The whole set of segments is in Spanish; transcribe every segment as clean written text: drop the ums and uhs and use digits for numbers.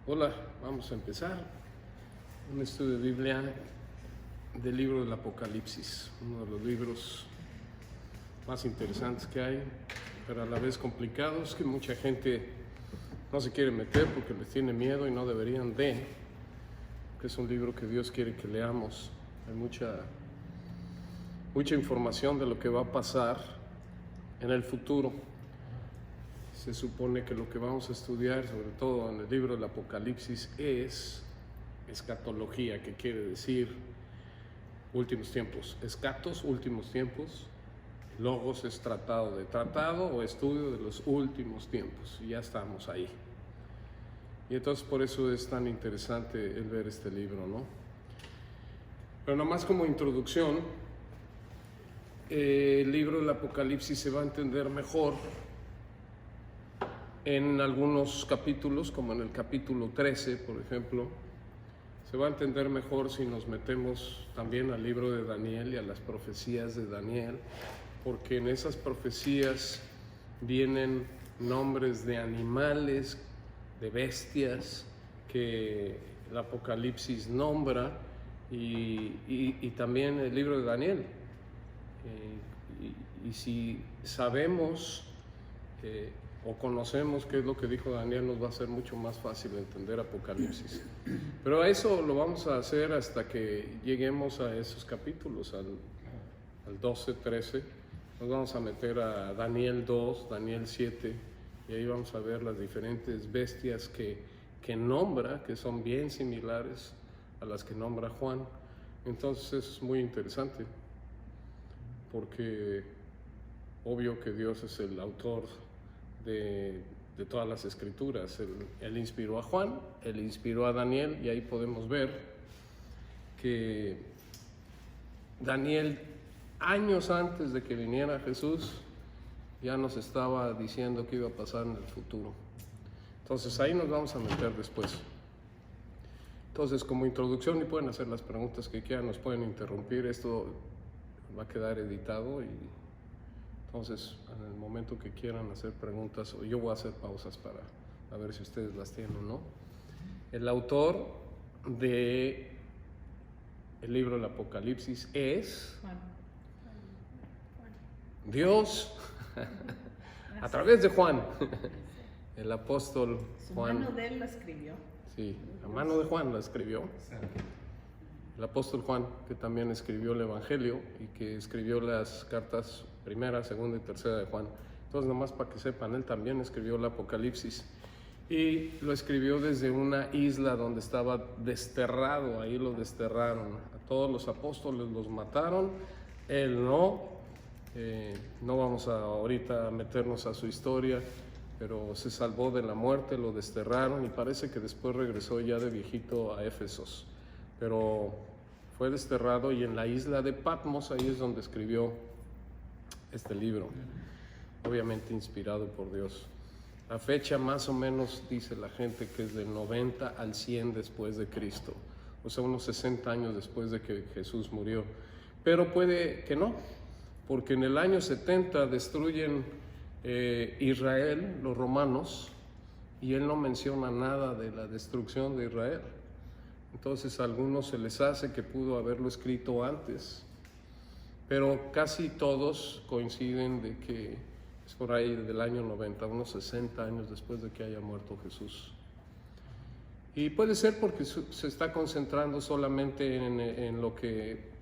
Hola, vamos a empezar un estudio de Biblia del libro del Apocalipsis, uno de los libros más interesantes que hay, pero a la vez complicados, que mucha gente no se quiere meter porque les tiene miedo y no deberían que es un libro que Dios quiere que leamos. Hay mucha información de lo que va a pasar en el futuro. Se supone que lo que vamos a estudiar, sobre todo en el libro del Apocalipsis, es escatología, que quiere decir últimos tiempos. Escatos, últimos tiempos. Logos es tratado o estudio de los últimos tiempos. Y ya estamos ahí. Y entonces por eso es tan interesante el ver este libro, ¿no? Pero nomás como introducción, el libro del Apocalipsis se va a entender mejor en algunos capítulos, como en el capítulo 13, por ejemplo. Se va a entender mejor si nos metemos también al libro de Daniel y a las profecías de Daniel, porque en esas profecías vienen nombres de animales, de bestias que el Apocalipsis nombra, y también el libro de Daniel. Y si sabemos o conocemos qué es lo que dijo Daniel, nos va a ser mucho más fácil entender Apocalipsis. Pero a eso lo vamos a hacer hasta que lleguemos a esos capítulos, al 12, 13. Nos vamos a meter a Daniel 2, Daniel 7, y ahí vamos a ver las diferentes bestias que nombra, que son bien similares a las que nombra Juan. Entonces es muy interesante, porque obvio que Dios es el autor de todas las escrituras. Él inspiró a Juan, él inspiró a Daniel, y ahí podemos ver que Daniel, años antes de que viniera Jesús, ya nos estaba diciendo qué iba a pasar en el futuro. Entonces ahí nos vamos a meter después. Entonces, como introducción, y pueden hacer las preguntas que quieran, nos pueden interrumpir, esto va a quedar editado, y entonces en el momento que quieran hacer preguntas, o yo voy a hacer pausas para a ver si ustedes las tienen o no. El autor de el libro del Apocalipsis es Dios a través de Juan, el apóstol Juan. La mano de él la escribió. Sí, la mano de Juan la escribió. El apóstol Juan, que también escribió el Evangelio y que escribió las cartas primera, segunda y tercera de Juan. Entonces, nomás para que sepan, él también escribió el Apocalipsis, y lo escribió desde una isla donde estaba desterrado. Ahí lo desterraron. A todos los apóstoles los mataron, él no. No vamos ahorita a meternos a su historia, pero se salvó de la muerte, lo desterraron, y parece que después regresó ya de viejito a Éfesos. Pero fue desterrado, y en la isla de Patmos, ahí es donde escribió este libro, obviamente inspirado por Dios. La fecha más o menos dice la gente que es del 90 al 100 después de Cristo, o sea, unos 60 años después de que Jesús murió. Pero puede que no, porque en el año 70 destruyen Israel, los romanos, y él no menciona nada de la destrucción de Israel. Entonces a algunos se les hace que pudo haberlo escrito antes, pero casi todos coinciden de que es por ahí del año 90, unos 60 años después de que haya muerto Jesús. Y puede ser porque se está concentrando solamente en lo que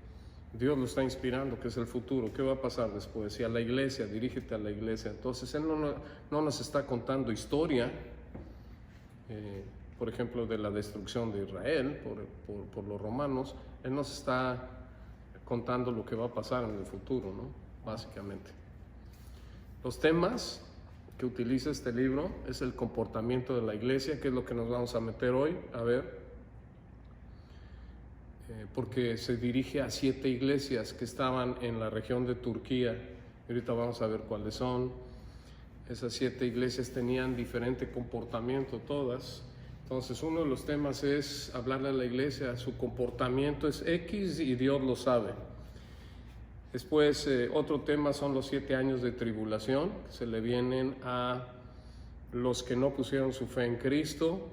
Dios lo está inspirando, que es el futuro, qué va a pasar después. Y a la iglesia, dirígete a la iglesia. Entonces él no nos está contando historia, por ejemplo, de la destrucción de Israel por los romanos. Él nos está contando lo que va a pasar en el futuro, ¿no? Básicamente. Los temas que utiliza este libro es el comportamiento de la iglesia, que es lo que nos vamos a meter hoy, a ver, porque se dirige a 7 iglesias que estaban en la región de Turquía. Ahorita vamos a ver cuáles son. Esas 7 iglesias tenían diferente comportamiento todas. Entonces uno de los temas es hablarle a la iglesia, su comportamiento es X y Dios lo sabe. Después otro tema son los 7 años de tribulación, que se le vienen a los que no pusieron su fe en Cristo,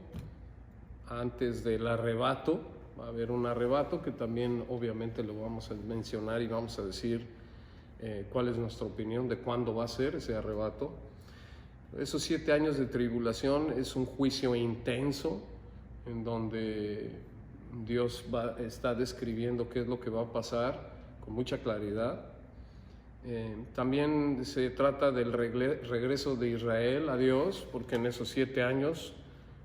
antes del arrebato. Va a haber un arrebato que también obviamente lo vamos a mencionar y vamos a decir cuál es nuestra opinión de cuándo va a ser ese arrebato. Esos 7 años de tribulación es un juicio intenso en donde Dios está describiendo qué es lo que va a pasar con mucha claridad. También se trata del regreso de Israel a Dios, porque en esos 7 años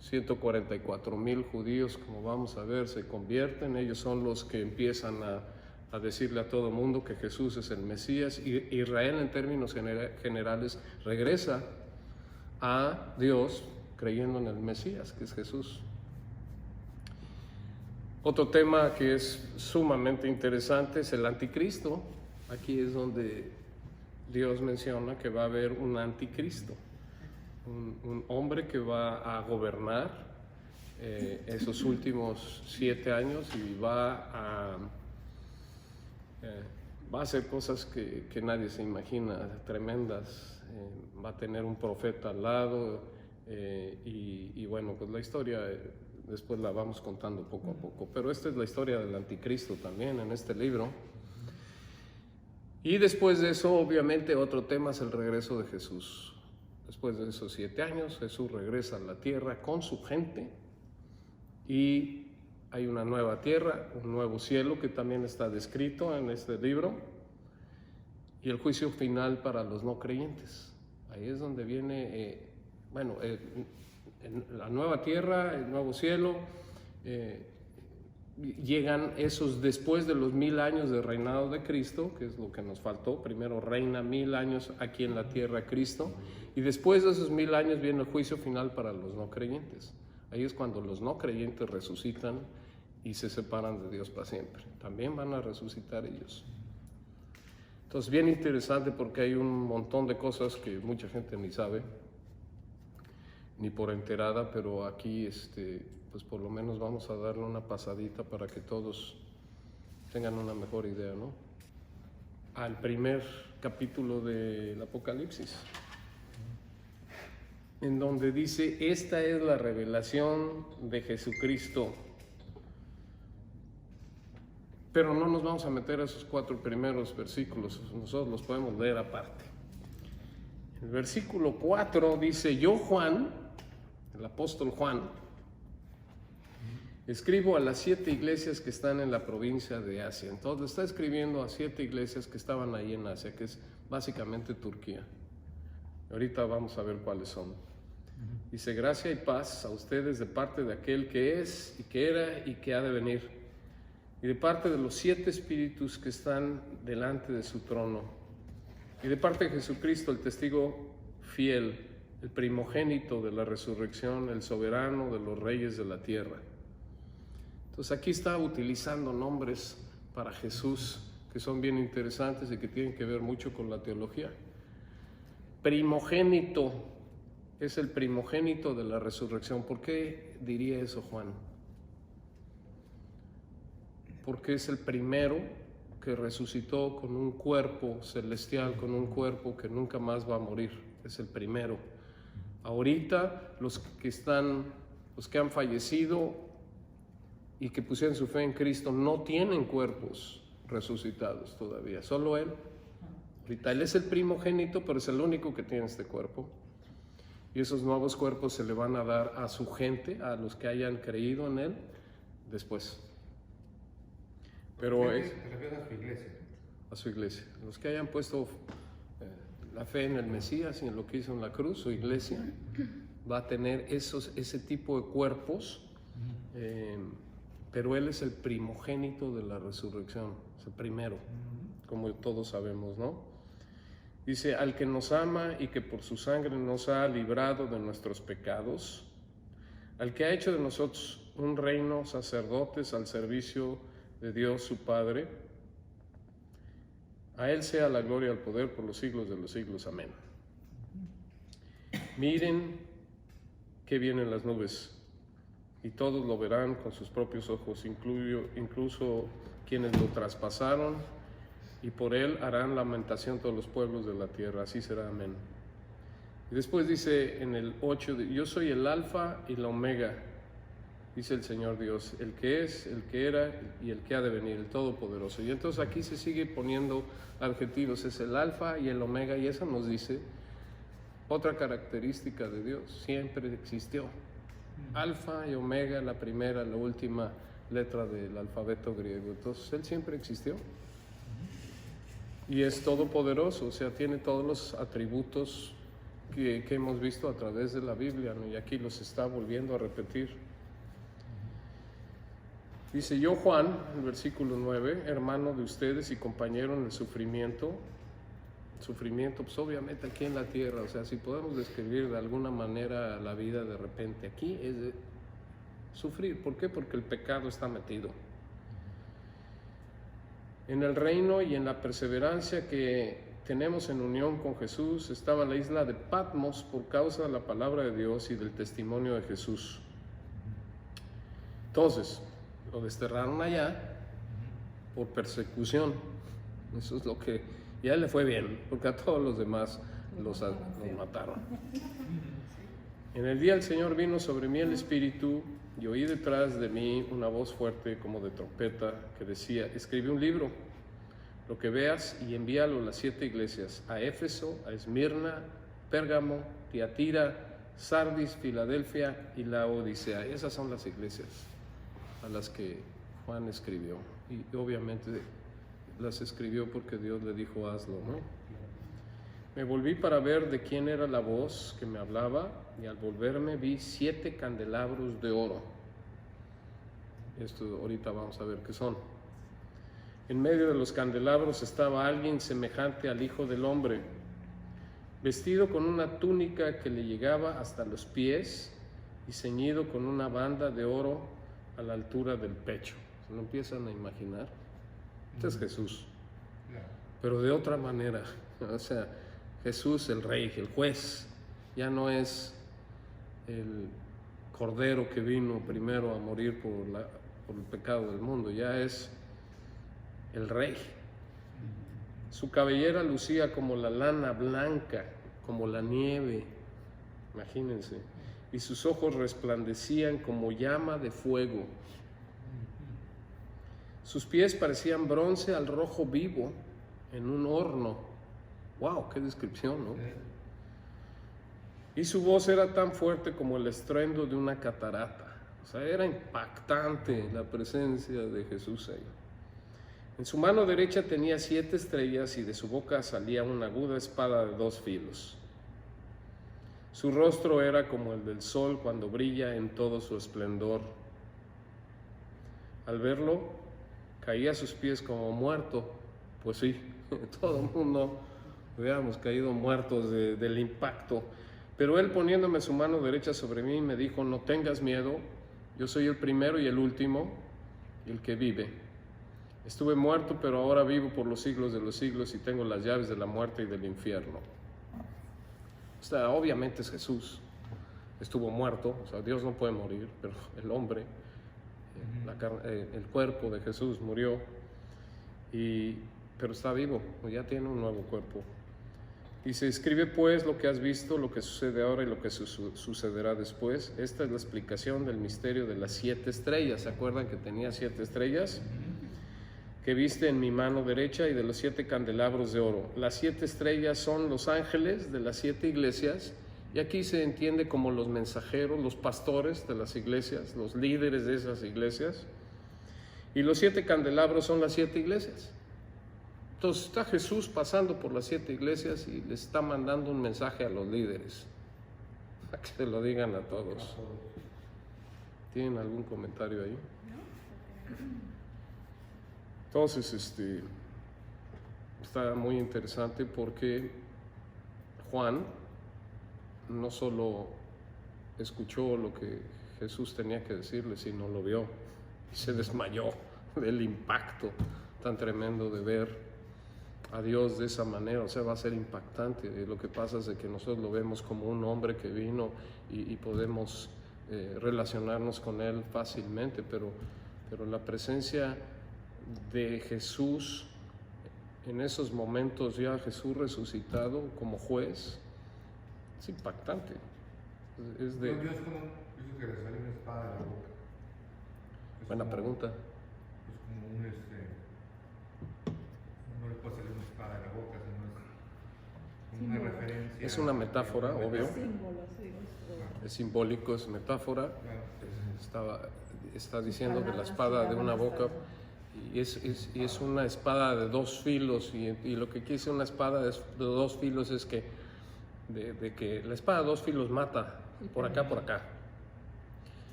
144,000 judíos, como vamos a ver, se convierten. Ellos son los que empiezan a decirle a todo el mundo que Jesús es el Mesías. Y Israel, en términos generales, regresa a Dios creyendo en el Mesías, que es Jesús. Otro tema que es sumamente interesante es el anticristo. Aquí es donde Dios menciona que va a haber un anticristo, un hombre que va a gobernar esos últimos 7 años y va a hacer cosas que nadie se imagina, tremendas. Va a tener un profeta al lado y bueno, pues la historia después la vamos contando poco a poco, pero esta es la historia del anticristo también en este libro. Y después de eso, obviamente, otro tema es el regreso de Jesús. Después de esos 7 años, Jesús regresa a la tierra con su gente y hay una nueva tierra, un nuevo cielo que también está descrito en este libro, y el juicio final para los no creyentes. Ahí es donde viene, la nueva tierra, el nuevo cielo. Llegan esos después de los 1000 años de reinado de Cristo, que es lo que nos faltó. Primero reina 1000 años aquí en la tierra Cristo, y después de esos 1000 años viene el juicio final para los no creyentes. Ahí es cuando los no creyentes resucitan y se separan de Dios para siempre. También van a resucitar ellos. Entonces, bien interesante, porque hay un montón de cosas que mucha gente ni sabe, ni por enterada, pero aquí pues por lo menos vamos a darle una pasadita para que todos tengan una mejor idea, ¿no? Al primer capítulo del Apocalipsis, en donde dice: esta es la revelación de Jesucristo. Pero no nos vamos a meter a esos 4 primeros versículos, nosotros los podemos leer aparte. El versículo 4 dice: yo, Juan, el apóstol Juan, escribo a las 7 iglesias que están en la provincia de Asia. Entonces está escribiendo a 7 iglesias que estaban ahí en Asia, que es básicamente Turquía. Ahorita vamos a ver cuáles son. Dice: gracia y paz a ustedes de parte de aquel que es, y que era, y que ha de venir, y de parte de los 7 espíritus que están delante de su trono, y de parte de Jesucristo, el testigo fiel, el primogénito de la resurrección, el soberano de los reyes de la tierra. Entonces aquí está utilizando nombres para Jesús que son bien interesantes y que tienen que ver mucho con la teología. Primogénito, es el primogénito de la resurrección. ¿Por qué diría eso Juan? Porque es el primero que resucitó con un cuerpo celestial, con un cuerpo que nunca más va a morir. Es el primero. Ahorita los que han fallecido y que pusieron su fe en Cristo no tienen cuerpos resucitados todavía, solo Él. Ahorita Él es el primogénito, pero es el único que tiene este cuerpo. Y esos nuevos cuerpos se le van a dar a su gente, a los que hayan creído en Él, después. Pero ¿Te refieres a su iglesia? A su iglesia. Los que hayan puesto la fe en el Mesías y en lo que hizo en la cruz, su iglesia va a tener ese tipo de cuerpos, pero Él es el primogénito de la resurrección, es el primero, como todos sabemos, ¿no? Dice: al que nos ama y que por su sangre nos ha librado de nuestros pecados, al que ha hecho de nosotros un reino, sacerdotes al servicio de Dios su Padre, a Él sea la gloria y el poder por los siglos de los siglos. Amén. Miren que vienen las nubes, y todos lo verán con sus propios ojos, incluso quienes lo traspasaron, y por Él harán lamentación todos los pueblos de la tierra. Así será. Amén. Y después dice en el 8, yo soy el alfa y la omega, dice el Señor Dios, el que es, el que era y el que ha de venir, el Todopoderoso. Y entonces aquí se sigue poniendo adjetivos, es el alfa y el omega, y eso nos dice otra característica de Dios, siempre existió. Alfa y omega, la primera, la última letra del alfabeto griego. Entonces Él siempre existió. Y es todopoderoso, o sea, tiene todos los atributos que hemos visto a través de la Biblia, ¿no? Y aquí los está volviendo a repetir. Dice, yo Juan, el versículo 9, hermano de ustedes y compañero en el sufrimiento, pues obviamente aquí en la tierra, o sea, si podemos describir de alguna manera la vida de repente aquí, es de sufrir. ¿Por qué? Porque el pecado está metido. En el reino y en la perseverancia que tenemos en unión con Jesús, estaba la isla de Patmos por causa de la palabra de Dios y del testimonio de Jesús. Entonces, lo desterraron allá por persecución. Eso es lo que ya le fue bien, porque a todos los demás los mataron. En el día el Señor vino sobre mí el Espíritu, y oí detrás de mí una voz fuerte como de trompeta que decía, escribe un libro, lo que veas, y envíalo a las 7 iglesias, a Éfeso, a Esmirna, Pérgamo, Tiatira, Sardis, Filadelfia y Laodicea. Esas son las iglesias a las que Juan escribió, y obviamente las escribió porque Dios le dijo hazlo, ¿no? Me volví para ver de quién era la voz que me hablaba, y al volverme vi 7 candelabros de oro. Esto ahorita vamos a ver qué son. En medio de los candelabros estaba alguien semejante al Hijo del Hombre, vestido con una túnica que le llegaba hasta los pies y ceñido con una banda de oro a la altura del pecho. ¿Se lo empiezan a imaginar? Este es Jesús, pero de otra manera. O sea, Jesús el Rey, el juez, ya no es el Cordero que vino primero a morir por el pecado del mundo, ya es el Rey. Su cabellera lucía como la lana blanca, como la nieve, imagínense, y sus ojos resplandecían como llama de fuego. Sus pies parecían bronce al rojo vivo en un horno. ¡Wow! ¡Qué descripción!, ¿no? Y su voz era tan fuerte como el estruendo de una catarata. O sea, era impactante la presencia de Jesús ahí. En su mano derecha tenía 7 estrellas y de su boca salía una aguda espada de 2 filos. Su rostro era como el del sol cuando brilla en todo su esplendor. Al verlo, caía a sus pies como muerto. Pues sí, todo el mundo hubiéramos caído muertos del impacto. Pero él, poniéndome su mano derecha sobre mí, me dijo, no tengas miedo, yo soy el primero y el último, el que vive. Estuve muerto, pero ahora vivo por los siglos de los siglos y tengo las llaves de la muerte y del infierno. O sea, obviamente es Jesús. Estuvo muerto, o sea, Dios no puede morir, pero el hombre, el cuerpo de Jesús murió, pero está vivo, ya tiene un nuevo cuerpo. Y se escribe pues lo que has visto, lo que sucede ahora y lo que sucederá después. Esta es la explicación del misterio de las 7 estrellas. ¿Se acuerdan que tenía 7 estrellas? Que viste en mi mano derecha, y de los 7 candelabros de oro. Las 7 estrellas son los ángeles de las 7 iglesias, y aquí se entiende como los mensajeros, los pastores de las iglesias, los líderes de esas iglesias. Y los 7 candelabros son las 7 iglesias. Entonces está Jesús pasando por las 7 iglesias y les está mandando un mensaje a los líderes, para que se lo digan a todos. ¿Tienen algún comentario ahí? Entonces, está muy interesante porque Juan no solo escuchó lo que Jesús tenía que decirle, sino lo vio y se desmayó del impacto tan tremendo de ver a Dios de esa manera. O sea, va a ser impactante. Lo que pasa es de que nosotros lo vemos como un hombre que vino y podemos relacionarnos con él fácilmente, pero la presencia de Jesús en esos momentos, ya Jesús resucitado como juez, es impactante. Dios como dice que le sale una espada de la boca. Buena pregunta. Pues como un no le puede salir una espada de la boca, sino es como una referencia. Es una metáfora, obvio. Es simbólico, es metáfora. Está diciendo de la espada de una boca. Y es una espada de dos filos, y lo que quiere decir una espada de dos filos es que, de que la espada de dos filos mata por acá, por acá.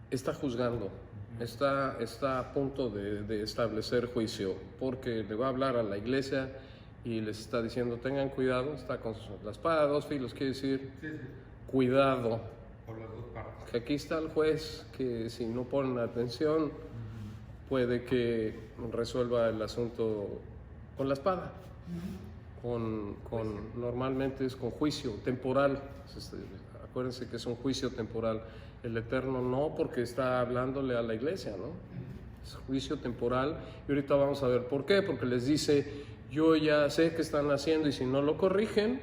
Está juzgando, está a punto de establecer juicio, porque le va a hablar a la iglesia y les está diciendo tengan cuidado. Está con la espada de dos filos, quiere decir cuidado. Por las dos partes. Que aquí está el juez, que si no ponen atención puede que resuelva el asunto con la espada, normalmente es con juicio temporal. Acuérdense que es un juicio temporal. El Eterno no, porque está hablándole a la iglesia, ¿no? Es juicio temporal, y ahorita vamos a ver por qué. Porque les dice, yo ya sé qué están haciendo y si no lo corrigen,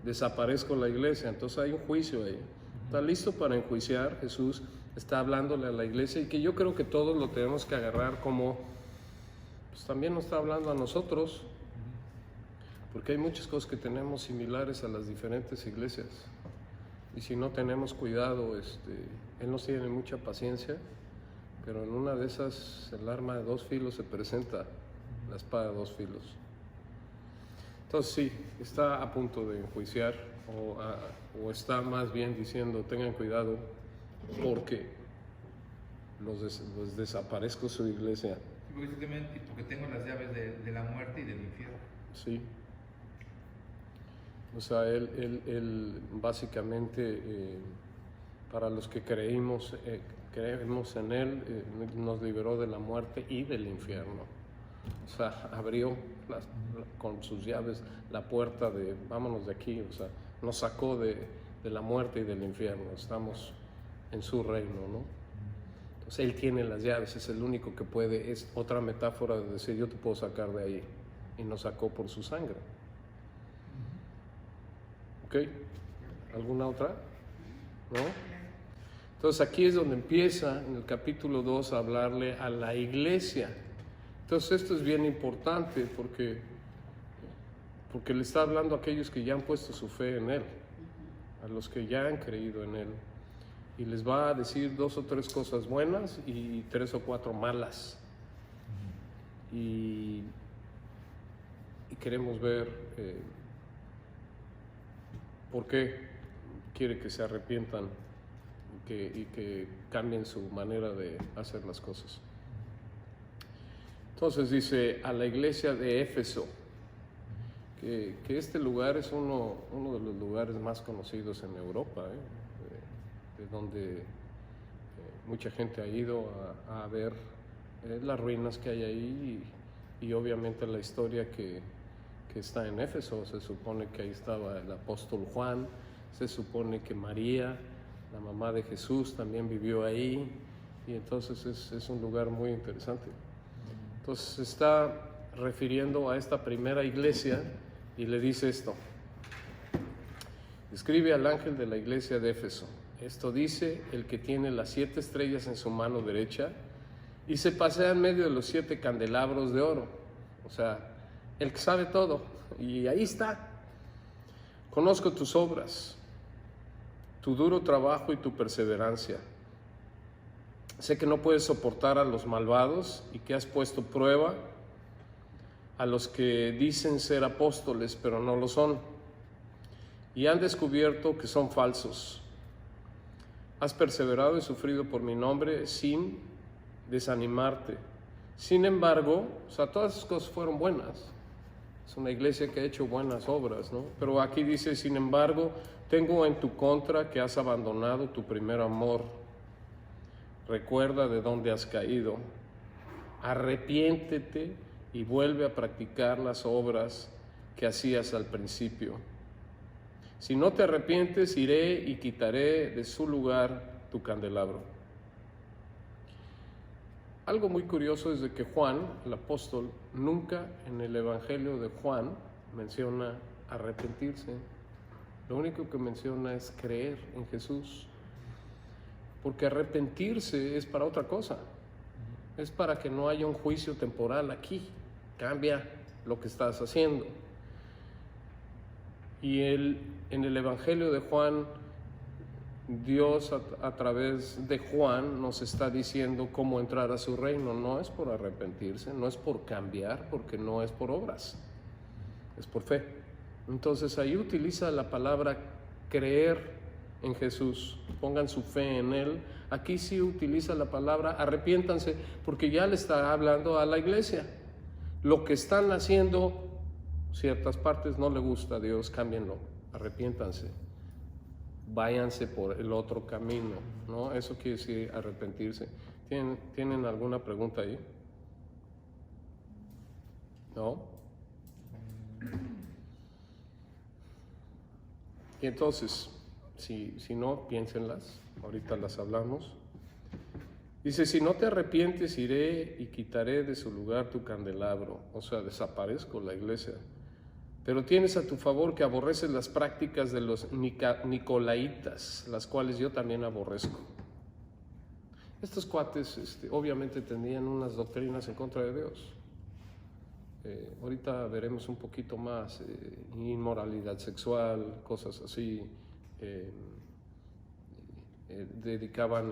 desaparezco la iglesia. Entonces hay un juicio ahí. Está listo para enjuiciar. Jesús está hablándole a la iglesia, y que yo creo que todos lo tenemos que agarrar como, pues también nos está hablando a nosotros, porque hay muchas cosas que tenemos similares a las diferentes iglesias, y si no tenemos cuidado, Él nos tiene mucha paciencia, pero en una de esas el arma de dos filos se presenta, la espada de dos filos. Entonces sí, está a punto de enjuiciar, o está más bien diciendo tengan cuidado, porque los desaparezco su iglesia. Porque tengo las llaves de la muerte y del infierno. Sí. O sea, él básicamente, para los que creemos en Él, nos liberó de la muerte y del infierno. O sea, abrió con sus llaves la puerta de vámonos de aquí. O sea, nos sacó de la muerte y del infierno. Estamos en su reino, ¿no? Entonces Él tiene las llaves, es el único que puede. Es otra metáfora de decir yo te puedo sacar de ahí, y nos sacó por su sangre. ¿Ok? ¿Alguna otra? ¿No? Entonces aquí es donde empieza en el capítulo 2 a hablarle a la iglesia. Entonces esto es bien importante porque le está hablando a aquellos que ya han puesto su fe en Él, a los que ya han creído en Él, y les va a decir 2 o 3 cosas buenas y 3 o 4 malas. Y queremos ver por qué quiere que se arrepientan y que cambien su manera de hacer las cosas. Entonces dice a la iglesia de Éfeso, que este lugar es uno de los lugares más conocidos en Europa, de donde mucha gente ha ido a ver las ruinas que hay ahí, y obviamente la historia que está en Éfeso. Se supone que ahí estaba el apóstol Juan, se supone que María, la mamá de Jesús, también vivió ahí, y entonces es un lugar muy interesante. Entonces se está refiriendo a esta primera iglesia y le dice esto: escribe al ángel de la iglesia de Éfeso, esto dice el que tiene las 7 estrellas en su mano derecha y se pasea en medio de los 7 candelabros de oro. O sea, el que sabe todo, y ahí está. Conozco tus obras, tu duro trabajo y tu perseverancia. Sé que no puedes soportar a los malvados y que has puesto prueba a los que dicen ser apóstoles, pero no lo son, y han descubierto que son falsos. Has perseverado y sufrido por mi nombre sin desanimarte. Sin embargo, o sea, todas esas cosas fueron buenas. Es una iglesia que ha hecho buenas obras, ¿no? Pero aquí dice, sin embargo, tengo en tu contra que has abandonado tu primer amor. Recuerda de dónde has caído. Arrepiéntete y vuelve a practicar las obras que hacías al principio. Si no te arrepientes, iré y quitaré de su lugar tu candelabro. Algo muy curioso es de que Juan, el apóstol, nunca en el Evangelio de Juan menciona arrepentirse. Lo único que menciona es creer en Jesús. Porque arrepentirse es para otra cosa. es para que no haya un juicio temporal aquí. Cambia lo que estás haciendo. Y en el Evangelio de Juan, Dios a través de Juan nos está diciendo cómo entrar a su reino. No es por arrepentirse, no es por cambiar, porque no es por obras, es por fe. Entonces ahí utiliza la palabra creer en Jesús, pongan su fe en Él. Aquí sí utiliza la palabra arrepiéntanse, porque ya le está hablando a la iglesia. Lo que están haciendo, ciertas partes no le gusta a Dios, cámbienlo, arrepiéntanse, váyanse por el otro camino, ¿no? Eso quiere decir arrepentirse. ¿Tienen alguna pregunta ahí? ¿No? Y entonces, si no, piénsenlas, ahorita las hablamos. Dice, si no te arrepientes, iré y quitaré de su lugar tu candelabro. O sea, desaparezco la iglesia. Pero tienes a tu favor que aborreces las prácticas de los nicolaitas, las cuales yo también aborrezco. Estos cuates obviamente tenían unas doctrinas en contra de Dios. Ahorita veremos un poquito más, inmoralidad sexual, cosas así. Dedicaban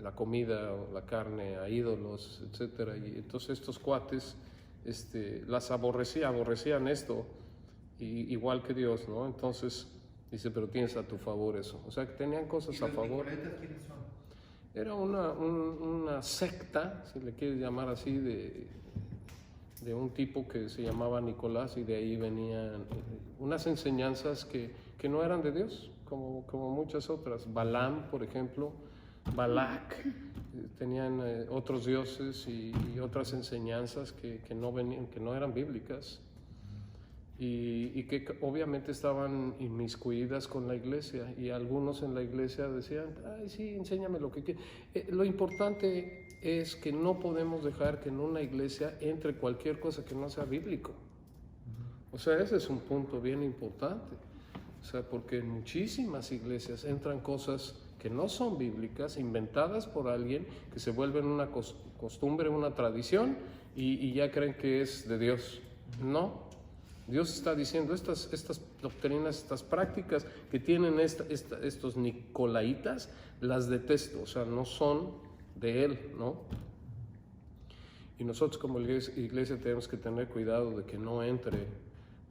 la comida o la carne a ídolos, etcétera. Y entonces estos cuates las aborrecían esto, igual que Dios, ¿no? Entonces dice, pero tienes a tu favor eso. O sea, que tenían cosas a favor. ¿Nicolaitas quiénes son? Era una secta, si le quieres llamar así, de un tipo que se llamaba Nicolás, y de ahí venían unas enseñanzas que no eran de Dios, como muchas otras. Balaam, por ejemplo, Balac, tenían otros dioses y otras enseñanzas que no eran bíblicas, y que obviamente estaban inmiscuidas con la iglesia, y algunos en la iglesia decían, ay sí, enséñame lo que quieras. Lo importante es que no podemos dejar que en una iglesia entre cualquier cosa que no sea bíblico. O sea, ese es un punto bien importante. O sea, porque en muchísimas iglesias entran cosas que no son bíblicas, inventadas por alguien, que se vuelven una costumbre, una tradición, y ya creen que es de Dios. No, Dios está diciendo, estas doctrinas, estas prácticas que tienen estos nicolaitas, las detesto, o sea, no son de Él, ¿no? Y nosotros como iglesia tenemos que tener cuidado de que no entre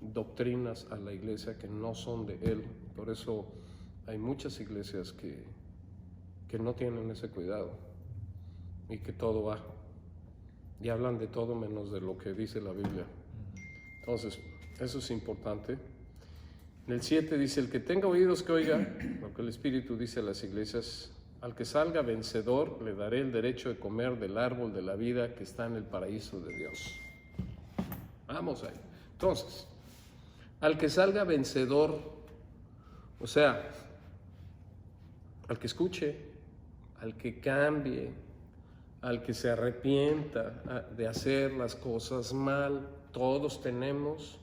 doctrinas a la iglesia que no son de Él. Por eso hay muchas iglesias que no tienen ese cuidado, y que todo va, y hablan de todo menos de lo que dice la Biblia. Entonces, eso es importante. En el 7 dice, el que tenga oídos que oiga lo que el Espíritu dice a las iglesias. Al que salga vencedor le daré el derecho de comer del árbol de la vida que está en el paraíso de Dios. Vamos ahí. Entonces, al que salga vencedor, o sea, al que escuche, al que cambie, al que se arrepienta de hacer las cosas mal. Todos tenemos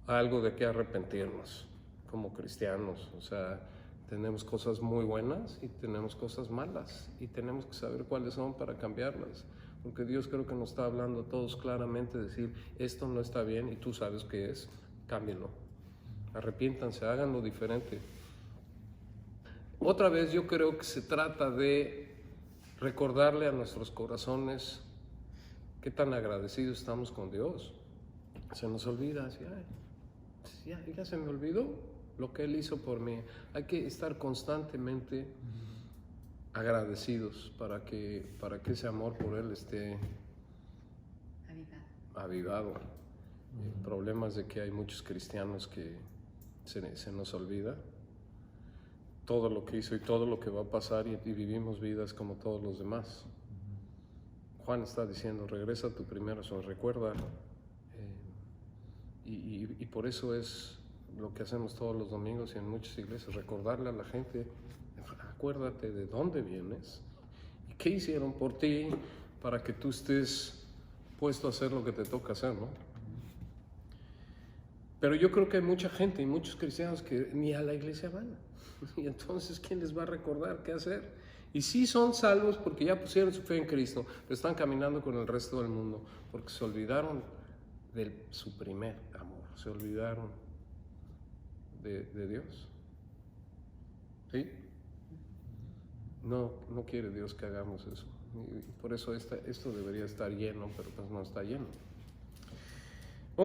algo de qué arrepentirnos como cristianos. O sea, tenemos cosas muy buenas y tenemos cosas malas, y tenemos que saber cuáles son para cambiarlas, porque Dios creo que nos está hablando a todos claramente, decir, esto no está bien y tú sabes qué es, cámbienlo, arrepiéntanse, háganlo diferente. Otra vez yo creo que se trata de recordarle a nuestros corazones qué tan agradecidos estamos con Dios. Se nos olvida, así, ya se me olvidó lo que Él hizo por mí. Hay que estar constantemente agradecidos para que ese amor por Él esté avivado. El problema es de que hay muchos cristianos que se nos olvida todo lo que hizo y todo lo que va a pasar, y vivimos vidas como todos los demás. Juan está diciendo, regresa a tu primera razón, recuerda, y por eso es lo que hacemos todos los domingos y en muchas iglesias, recordarle a la gente, acuérdate de dónde vienes y qué hicieron por ti para que tú estés puesto a hacer lo que te toca hacer, ¿no? Pero yo creo que hay mucha gente y muchos cristianos que ni a la iglesia van. Y entonces, ¿quién les va a recordar qué hacer? Y sí son salvos porque ya pusieron su fe en Cristo, pero están caminando con el resto del mundo porque se olvidaron de su primer amor, se olvidaron de Dios. ¿Sí? No quiere Dios que hagamos eso. Y por eso esto debería estar lleno, pero pues no está lleno.